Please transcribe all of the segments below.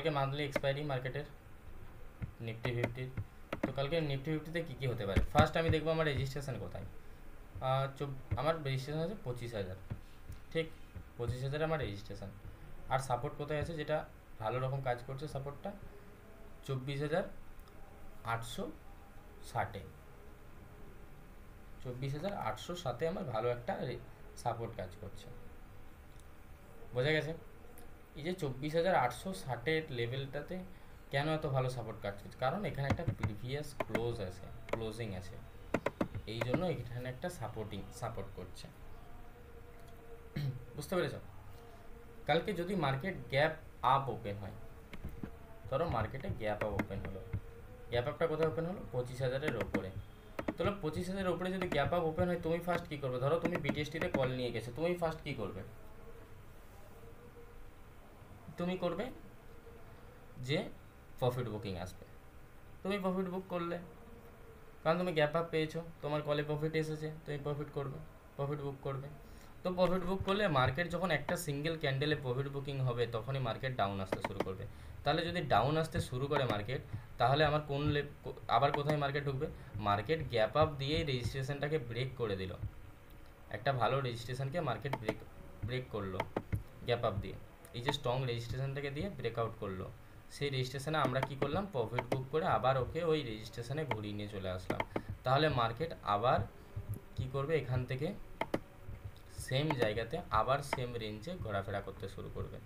কালকে monthly expiry মার্কেটের Nifty ফিফটির। তো কালকে নিফটি ফিফটিতে কী কী হতে পারে? ফার্স্ট আমি দেখবো আমার রেজিস্ট্রেশন কোথায়। আমার রেজিস্ট্রেশন আছে 25,000, ঠিক 25,000 আমার রেজিস্ট্রেশন। আর সাপোর্ট কোথায় আছে যেটা ভালো রকম কাজ করছে সাপোর্টটা? 24,860, 24,860 আমার ভালো একটা সাপোর্ট কাজ করছে। বোঝা গেছে? এই যে 24,860 লেভেলটাতে কেন এত ভালো সাপোর্ট কাজ করছে? কারণ এখানে একটা প্রিভিয়াস ক্লোজিং আছে, এই জন্য এখানে একটা সাপোর্ট করছে। বুঝতে পেরেছ? কালকে যদি মার্কেট গ্যাপ আপ ওপেন হয়, ধরো মার্কেটে গ্যাপ আপ ওপেন হলো, গ্যাপ আপটা কোথায় ওপেন হলো? 25,000-এর ওপরে। তাহলে 25,000-এর ওপরে যদি গ্যাপ আপ ওপেন হয়, তুমি ফার্স্ট কী করবে? ধরো তুমি বিটিএসটিতে কল নিয়ে গেছো, তুমি ফার্স্ট কী করবে? তুমি করবে যে প্রফিট বুকিং আসবে, তুমি প্রফিট বুক করলে, কারণ তুমি গ্যাপ আপ পেয়েছো, তোমার কলে প্রফিট এসেছে, তুমি প্রফিট বুক করবে। তো প্রফিট বুক করলে মার্কেট যখন একটা সিঙ্গেল ক্যান্ডেলে প্রফিট বুকিং হবে, তখনই মার্কেট ডাউন আসতে শুরু করবে। তাহলে যদি ডাউন আসতে শুরু করে মার্কেট, তাহলে আমার আবার কোথায় মার্কেট ঢুকবে? মার্কেট গ্যাপ আপ দিয়েই রেজিস্ট্রেশনটাকে ব্রেক করে দিল, একটা ভালো রেজিস্ট্রেশনকে মার্কেট ব্রেক করলো গ্যাপ আপ দিয়ে, এই যে স্ট্রং রেজিস্ট্রেশনটাকে দিয়ে ব্রেকআউট করলো। সেই রেজিস্ট্রেশনে আমরা কি করলাম? প্রফিট বুক করে আবার ওকে ওই রেজিস্ট্রেশনে ঘুরিয়ে নিয়ে চলে আসলাম। তাহলে মার্কেট আবার কি করবে? এখান থেকে সেম জায়গাতে আবার সেম রেঞ্জে ঘোরাফেরা করতে শুরু করবে।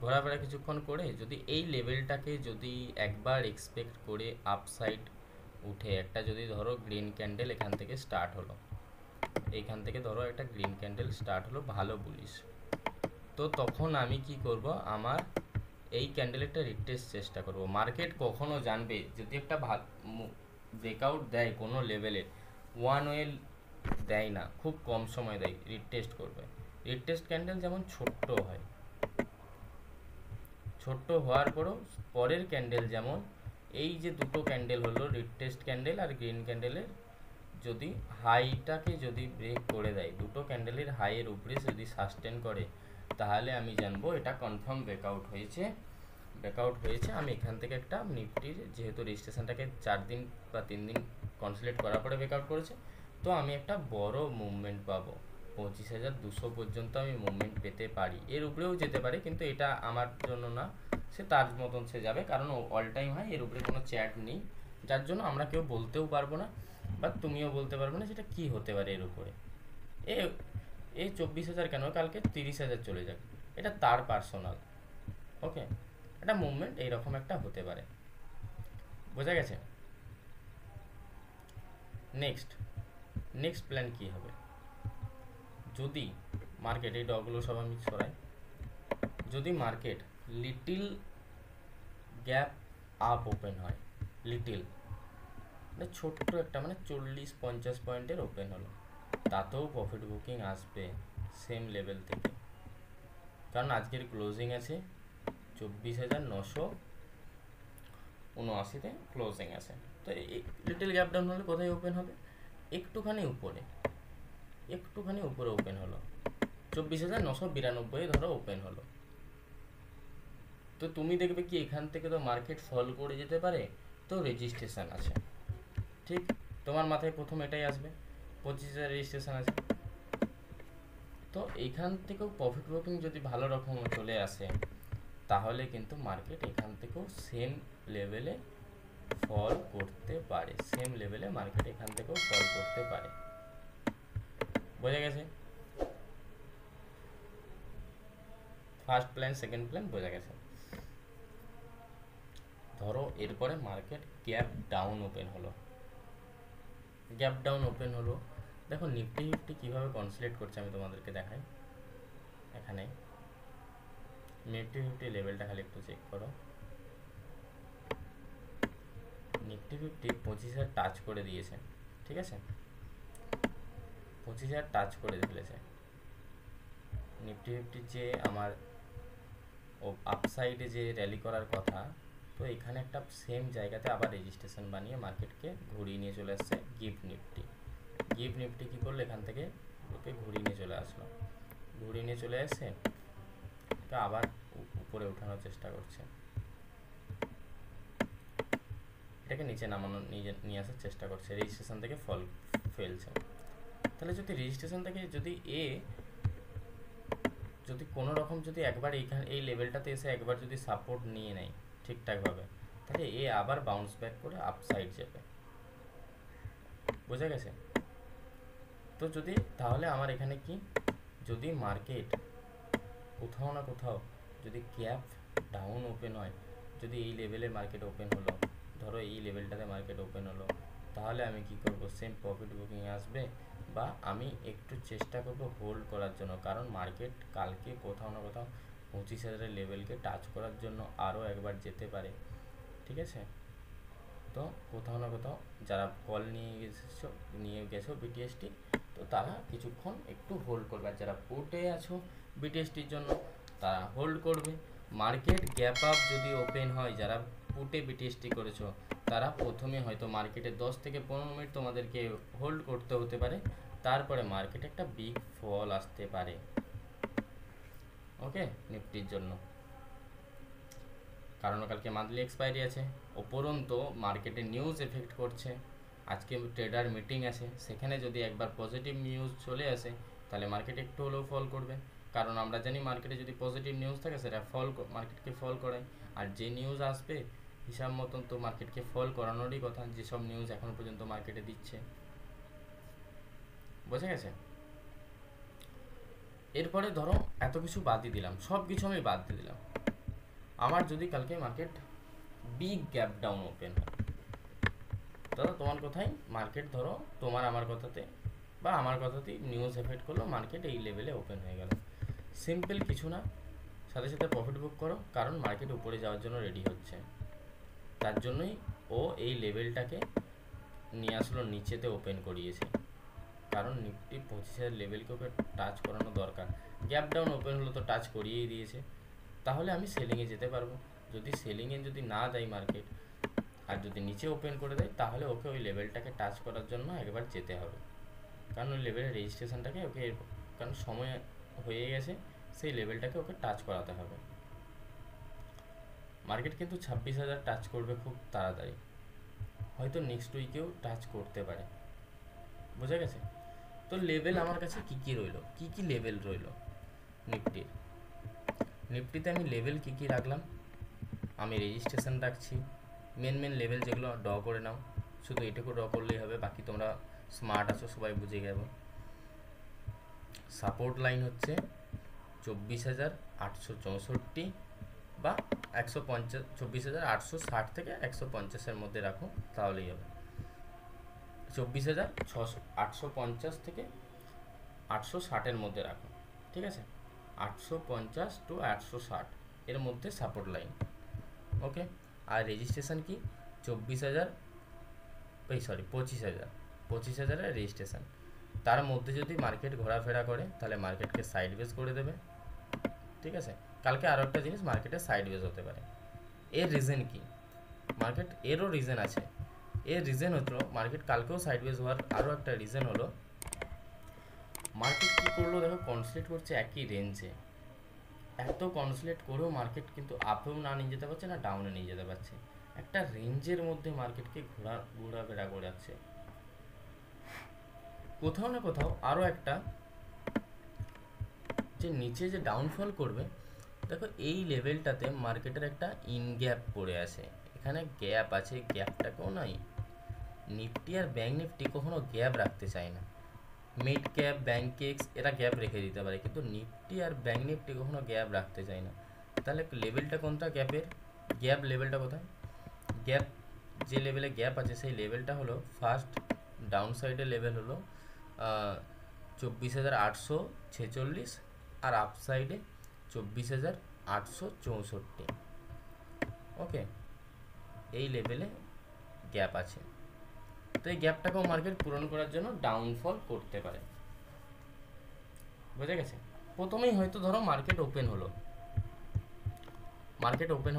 ঘোরাফেরা কিছুক্ষণ করে যদি এই লেভেলটাকে যদি একবার এক্সপেক্ট করে আপসাইড উঠে একটা, যদি ধরো গ্রিন ক্যান্ডেল এখান থেকে স্টার্ট হলো, এইখান থেকে ধরো একটা গ্রিন ক্যান্ডেল স্টার্ট হলো ভালো বুলিশ, তো তখন আমি কি করব? আমার এই ক্যান্ডেলেরটা রিটেস্ট চেষ্টা করব। মার্কেট কখনো জানবে যদি একটা ব্রেকআউট দেয় কোনো লেভেলের, ওয়ান ওয়ে দেয় না, খুব কম সময় দেয়, রিটেস্ট করবে। রিটেস্ট ক্যান্ডেল যেমন ছোট্ট হয়, ছোট্ট হওয়ার পরও পরের ক্যান্ডেল যেমন এই যে দুটো ক্যান্ডেল হলো রিটেস্ট ক্যান্ডেল আর গ্রিন ক্যান্ডেলের, যদি হাইটাকে যদি ব্রেক করে দেয়, দুটো ক্যান্ডেলের হাইয়ের উপরে যদি সাস্টেন করে, তাহলে আমি জানবো এটা কনফার্ম ব্রেকআউট হয়েছে। আমি এখান থেকে একটা নিফটির যেহেতু রেজিস্ট্রেশনটাকে 4 দিন বা 3 দিন কনসলিডেট করার পরে ব্রেকআউট করেছে, তো আমি একটা বড় মুভমেন্ট পাবো, 25,200 পর্যন্ত আমি মুভমেন্ট পেতে পারি। এর উপরেও যেতে পারে, কিন্তু এটা আমার জন্য না, সে তার মতন সে যাবে, কারণ অল টাইম হাই, এর উপরে কোনো চ্যাট নেই, যার জন্য আমরা কেউ বলতেও পারবো না, বা তুমিও বলতে পারবে না সেটা কী হতে পারে এর উপরে। এই 24,000 কেন, কালকে 30,000 চলে যাক, এটা তার পার্সোনাল, ওকে, একটা মুভমেন্ট এইরকম একটা হতে পারে। বোঝা গেছে? নেক্সট প্ল্যান কী হবে? যদি মার্কেট, এই ডগুলো সব আমি সরাই, যদি market little gap up open হয়, লিটিল মানে ছোট্ট একটা, মানে 40-50 পয়েন্টের ওপেন হলো, তাতেও প্রফিট বুকিং আসবে সেম লেভেল থেকে, কারণ আজকের ক্লোজিং আছে 24,979-তে ক্লোজিং আছে। তো এই লিটিল গ্যাপ ডাউন হলে কোথায় ওপেন হবে? একটুখানি উপরে ওপেন হলো, 24,992 ধরো ওপেন হলো। তো তুমি দেখবে কি এখান থেকে তো মার্কেট ফল করে যেতে পারে, তো রেজিস্ট্রেশন আছে, ঠিক তোমার মাথায় প্রথম এটাই আসবে, 25,000 রেজিস্ট্রেশন আছে, তো এইখান থেকেও প্রফিট বুকিং যদি ভালো রকম চলে আসে, তাহলে কিন্তু মার্কেট এখান থেকেও সেম লেভেলে ফল করতে পারে, মার্কেট এখান থেকেও ফল করতে পারে। বোঝা গেছে? ফার্স্ট প্ল্যান, সেকেন্ড প্ল্যান বোঝা গেছে। ধরো এরপরে মার্কেট গ্যাপ ডাউন ওপেন হলো, দেখো নিফটি কীভাবে কনসলিডেট করছে আমি তোমাদেরকে দেখাই। এখানে নিফটি লেভেলটা খালি একটু চেক করো। নিফটি 25,000 টাচ করে দিয়েছে, ঠিক আছে, 25,000 টাচ করে ফেলেছে। নিফটি যে আমার আপসাইডে যে র্যালি করার কথা, তো এখানে একটা সেম জায়গাতে আবার রেজিস্ট্রেশন বানিয়ে মার্কেটকে ঘুরিয়ে নিয়ে চলে আসছে গিফট নিফটি কী করলো? এখান থেকে ওকে ঘুরিয়ে নিয়ে চলে আসে, তো আবার উপরে ওঠানোর চেষ্টা করছে। মার্কেটটাকে নিচে নামানো নিয়ে আসার চেষ্টা করছে, রেজিস্ট্রেশন থেকে ফেলছে। তাহলে যদি রেজিস্ট্রেশন থেকে যদি কোনো রকম যদি একবার এই লেভেলটাতে এসে একবার যদি সাপোর্ট নিয়ে নেয় ঠিকঠাকভাবে, তাহলে আবার বাউন্স ব্যাক করে আপসাইড যাবে। বোঝা গেছে? তো তাহলে আমার এখানে কি, যদি মার্কেট কোথাও না কোথাও যদি গ্যাপ ডাউন ওপেন হয়, যদি এই লেভেলে মার্কেট ওপেন হলো, ধরো এই লেভেলটাতে মার্কেট ওপেন হলো, তাহলে আমি কি করব, সেম প্রফিট বুকিং আসবে, বা আমি একটু চেষ্টা করব হোল্ড করার জন্য, কারণ মার্কেট কালকে কোথাও না কোথাও 25,000 লেভেলকে টাচ করার জন্য আরও একবার যেতে পারে। ঠিক আছে? তো কোথাও না কোথাও যারা কল নিয়ে গেছো বিটিএসটি, তো তারা কিছুক্ষণ একটু হোল্ড করবে, আর যারা পুটে আছো বিটিএসটির জন্য তারা হোল্ড করবে। মার্কেট গ্যাপ আপ যদি ওপেন হয়, যারা পুটে বিটিএসটি করেছো তারা প্রথমে হয়তো মার্কেটে 10 থেকে 15 মিনিট তোমাদেরকে হোল্ড করতে হতে পারে, তারপরে মার্কেটে একটা বিগ ফল আসতে পারে। ওকে, নিফটির জন্য, কারণ কালকে মান্থলি এক্সপায়ারি আছে, উপরন্তু মার্কেটে নিউজ এফেক্ট করছে। আজকে ট্রেডার মিটিং আছে, সেখানে যদি একবার পজিটিভ নিউজ চলে আসে তাহলে মার্কেট একটু হলেও ফল করবে, কারণ আমরা জানি মার্কেটে যদি পজিটিভ নিউজ থাকে সেটা মার্কেটকে ফল করায়। আর যে নিউজ আসবে হিসাব মতন তো মার্কেটকে ফল করানোরই কথা, যেসব নিউজ এখন পর্যন্ত মার্কেটে দিচ্ছে। বোঝা গেছে? এরপরে ধরো এত কিছু বাদই দিলাম, সব কিছু আমি বাদ দিয়ে দিলাম, আমার যদি কালকে market big gap down open হয়, ধরো তোমার কথাই মার্কেট, ধরো তোমার আমার কথাতে বা আমার কথাতেই নিউজ এফেক্ট করলো, মার্কেট এই লেভেলে ওপেন হয়ে গেল, সিম্পল কিছু না, সাথে সাথে প্রফিট বুক করো, কারণ মার্কেট উপরে যাওয়ার জন্য রেডি হচ্ছে। তার জন্যই ও এই লেভেলটাকে নিয়ে আসলো, নিচেতে ওপেন করিয়েছে, কারণ নিফটি 25,000 লেভেলকে ওকে টাচ করানো দরকার। গ্যাপ ডাউন ওপেন হলো তো টাচ করিয়েই দিয়েছে, তাহলে আমি সেলিংয়ে যেতে পারবো। যদি সেলিংয়ে যদি না দেয় মার্কেট, আর যদি নিচে ওপেন করে দেয়, তাহলে ওকে ওই লেভেলটাকে টাচ করার জন্য একবার যেতে হবে, কারণ ওই লেভেলের রেজিস্ট্রেশনটাকে ওকে, কারণ সময় হয়ে গেছে, সেই লেভেলটাকে ওকে টাচ করাতে হবে। মার্কেট কিন্তু 26,000 টাচ করবে খুব তাড়াতাড়ি, হয়তো নেক্সট উইকেও টাচ করতে পারে। বোঝা গেছে? তো লেভেল আমার কাছে কী রইলো, কী লেভেল রইলো নিফটিতে আমি লেভেল কী রাখলাম, আমি রেজিস্ট্রেশন রাখছি, মেন লেভেল যেগুলো ড্র করে নাও, শুধু এটুকু ড্র করলেই হবে, বাকি তোমরা স্মার্ট আছো সবাই বুঝে গেছো। সাপোর্ট লাইন হচ্ছে 24,864 বা 150, 24,860 থেকে 150-এর মধ্যে রাখো, তাহলেই হবে। 24,850 থেকে 860-এর মধ্যে রাখো, ঠিক আছে? 850 টু 860 এর মধ্যে সাপোর্ট লাইন। ওকে, আর রেজিস্ট্রেশন কি 25,000 রেজিস্ট্রেশন, তার মধ্যে যদি মার্কেট ঘোরাফেরা করে তাহলে মার্কেটকে সাইডওয়েজ করে দেবে। ঠিক আছে, কালকে আরও একটা জিনিস, মার্কেটে সাইডওয়েজ হতে পারে। এর রিজন কি, মার্কেট এরও রিজন আছে। এর রিজন হলো মার্কেট কালকেও সাইডওয়েজ হওয়ার আরও একটা রিজন হলো, মার্কেট কী করলো দেখো, কনসলিডেট করছে একই রেঞ্জে, এত কনসলিডেট করেও মার্কেট কিন্তু আপেও না নিয়ে যেতে পারছে না ডাউনে নিয়ে যেতে পারছে, একটা রেঞ্জের মধ্যে মার্কেটকে ঘোরাফেরা করাচ্ছে। কোথাও না কোথাও আরও একটা, যে নিচে যে ডাউনফল করবে, দেখো এই লেভেলটাতে মার্কেটের একটা ইন গ্যাপ পড়ে আছে, এখানে গ্যাপ আছে, গ্যাপটাকেও নয়, নিফটি আর ব্যাঙ্ক নিফটি কখনো গ্যাপ রাখতে চায় না, মিড ক্যাপ ব্যাঙ্কেক্স এরা গ্যাপ রেখে দিতে পারে, কিন্তু নিফটি আর ব্যাঙ্ক নিফটি কখনো গ্যাপ রাখতে চায় না। তাহলে লেভেলটা কোনটা, গ্যাপ লেভেলটা কোথায়, গ্যাপ যে লেভেলে গ্যাপ আছে সেই লেভেলটা হলো ফার্স্ট ডাউন সাইডের লেভেল হলো 24,846, আর আপ সাইডে 24,864। ওকে, এই লেভেলে গ্যাপ আছে, তো এই গ্যাপটাকেও মার্কেট পূরণ করার জন্য ডাউনফল করতে পারে। বোঝা গেছে? প্রথমেই হয়তো ধরো মার্কেট ওপেন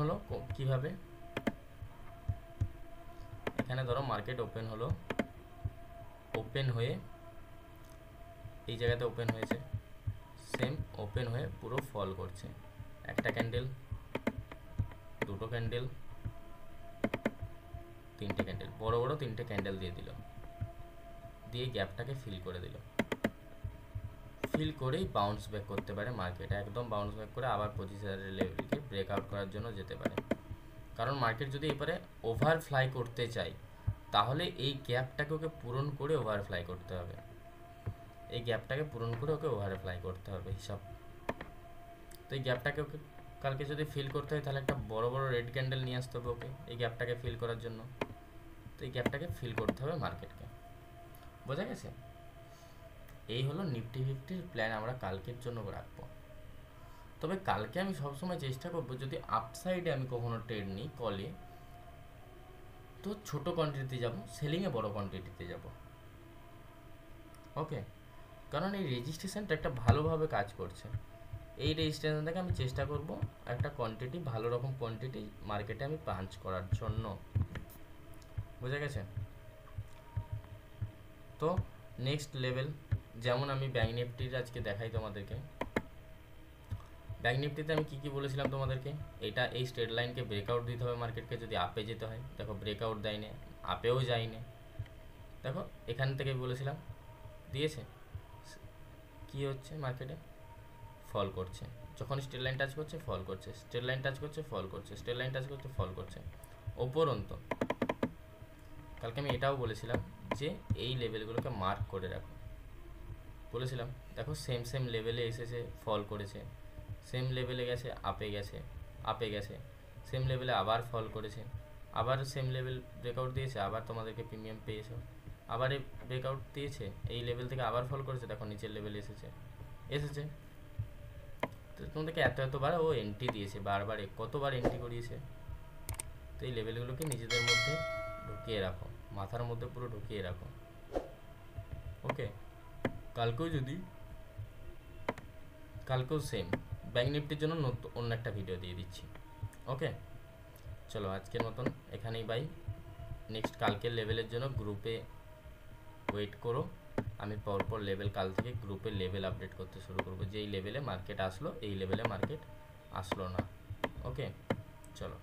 হলো কিভাবে, এখানে ধরো মার্কেট ওপেন হয়ে এই জায়গাতে ওপেন হয়েছে, সেম ওপেন হয়ে পুরো ফল করছে, একটা ক্যান্ডেল, দুটো ক্যান্ডেল, তিনটে ক্যান্ডেল, বড় বড় তিনটে ক্যান্ডেল দিয়ে দিল, দিয়ে গ্যাপটাকে ফিল করে দিল, ফিল করেই বাউন্স ব্যাক করতে পারে মার্কেট, একদম বাউন্স ব্যাক করে আবার 25,000 লেভেলকে ব্রেকআউট করার জন্য যেতে পারে। কারণ মার্কেট যদি এবারে ওভারফ্লাই করতে চায় তাহলে এই গ্যাপটাকে ওকে পূরণ করে ওভারফ্লাই করতে হবে, এই গ্যাপটাকে পূরণ করে ওকে ওভারফ্লাই করতে হবে হিসাব। তো এই গ্যাপটাকে ওকে কালকে যদি ফিল করতে হয় তাহলে একটা বড় বড় রেড ক্যান্ডেল নিয়ে আসতে হবে ওকে এই গ্যাপটাকে ফিল করার জন্য। তো এই গ্যাপটাকে ফিল করতে হবে মার্কেটকে, বোঝা গেছে? এই হলো নিফটি ফিফটির প্ল্যান আমরা কালকের জন্য রাখবো। তবে কালকে আমি সবসময় চেষ্টা করবো যদি আপসাইডে আমি কখনো ট্রেড নিই কলে, তো ছোট কোয়ান্টিটিতে যাব, সেলিংয়ে বড় কোয়ান্টিটিতে যাব। ওকে, কারণ এই রেজিস্ট্রেশনটা একটা ভালোভাবে কাজ করছে, এই রেজিস্ট্রেশন থেকে আমি চেষ্টা করব একটা কোয়ান্টিটি, ভালো রকম কোয়ান্টিটি মার্কেটে আমি পাঞ্চ করার জন্য, বোঝা গেছে? তো নেক্সট লেভেল যেমন আমি ব্যাঙ্ক নিফটির আজকে দেখাই তোমাদেরকে। ব্যাঙ্ক নিফটিতে আমি কী বলেছিলাম তোমাদেরকে, এটা এই স্ট্রেট লাইনকে ব্রেকআউট দিতে হবে মার্কেটকে যদি আপে যেতে হয়। দেখো ব্রেকআউট দেয়নি, আপেও যায়নি, দেখো এখান থেকে বলেছিলাম দিয়েছে, কি হচ্ছে মার্কেটে ফল করছে, যখন স্ট্রেট লাইন টাচ করছে ফল করছে, স্ট্রেট লাইন টাচ করছে ফল করছে, স্ট্রেট লাইন টাচ করছে ফল করছে। উপরন্ত কালকে আমি এটাও বলেছিলাম যে এই লেভেলগুলোকে মার্ক করে রাখো, বলেছিলাম দেখো সেম লেভেলে এসেছে ফল করেছে, সেম লেভেলে গেছে আপে গেছে, আপে গেছে, সেম লেভেলে আবার ফল করেছে, আবার সেম লেভেল ব্রেকআউট দিয়েছে, আবার তোমাদেরকে প্রিমিয়াম পেয়েছো, আবার এই ব্রেকআউট দিয়েছে, এই লেভেল থেকে আবার ফল করেছে, দেখো নিচের লেভেলে এসেছে। তো তোমাদেরকে এতবার ও এন্ট্রি দিয়েছে, বারবার কতবার এন্ট্রি করিয়েছে। তো এই লেভেলগুলোকে নিজেদের মধ্যে ঢুকিয়ে রাখো, মাথার মধ্যে পুরো ঢুকিয়ে রাখো। ওকে, কালকেও সেম ব্যাঙ্ক নিফটির জন্য অন্য একটা ভিডিও দিয়ে দিচ্ছি। ওকে, চলো আজকের মতন এখানেই বাই। নেক্সট কালকের লেভেলের জন্য গ্রুপে ওয়েট করো, আমি পরপর লেভেল কাল থেকে গ্রুপে লেভেল আপডেট করতে শুরু করবো, যেই লেভেলে মার্কেট আসলো এই লেভেলে মার্কেট আসলো না। ওকে, চলো।